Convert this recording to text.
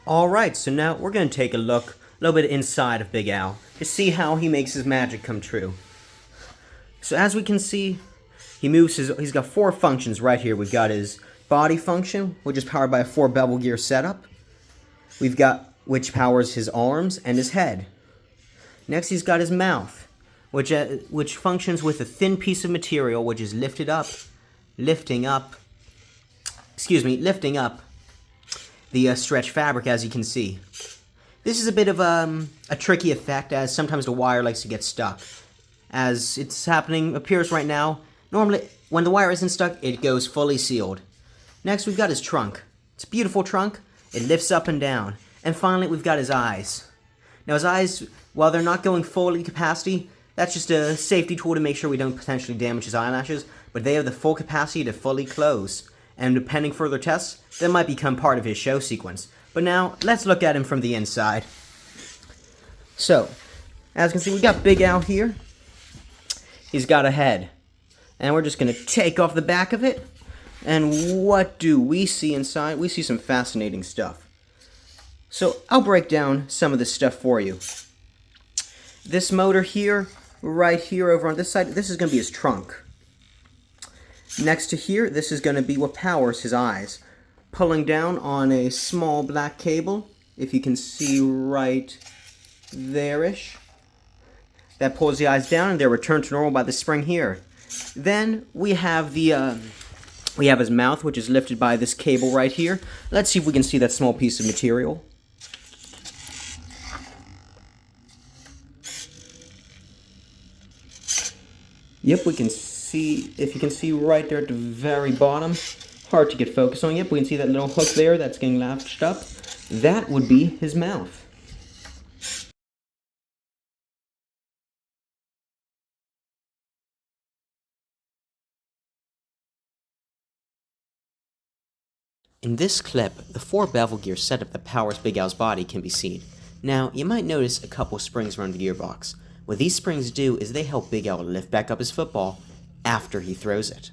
Alright, so now we're going to take a look a little bit inside of Big Al to see how he makes his magic come true. So as we can see, he's got four functions right here. We've got his body function, which is powered by a 4 bevel gear setup. We've got which powers his arms and his head. Next he's got his mouth, which functions with a thin piece of material which is lifting up the stretch fabric, as you can see. This is a bit of a tricky effect, as sometimes the wire likes to get stuck. As it's appears right now, normally when the wire isn't stuck, it goes fully sealed. Next we've got his trunk. It's a beautiful trunk. It lifts up and down. And finally we've got his eyes. Now his eyes, while they're not going fully capacity, that's just a safety tool to make sure we don't potentially damage his eyelashes, but they have the full capacity to fully close. And pending further tests, that might become part of his show sequence. But now, let's look at him from the inside. So, as you can see, we got Big Al here. He's got a head. And we're just going to take off the back of it. And what do we see inside? We see some fascinating stuff. So, I'll break down some of this stuff for you. This motor here, right here over on this side, this is going to be his trunk. Next to here, this is going to be what powers his eyes. Pulling down on a small black cable, if you can see right there-ish. That pulls the eyes down and they're returned to normal by the spring here. Then we have his mouth, which is lifted by this cable right here. Let's see if we can see that small piece of material. Yep, we can see, if you can see right there at the very bottom, hard to get focus on. Yep, we can see that little hook there that's getting latched up. That would be his mouth. In this clip, the 4 bevel gear setup that powers Big Al's body can be seen. Now, you might notice a couple springs around the gearbox. What these springs do is they help Big Al lift back up his football after he throws it.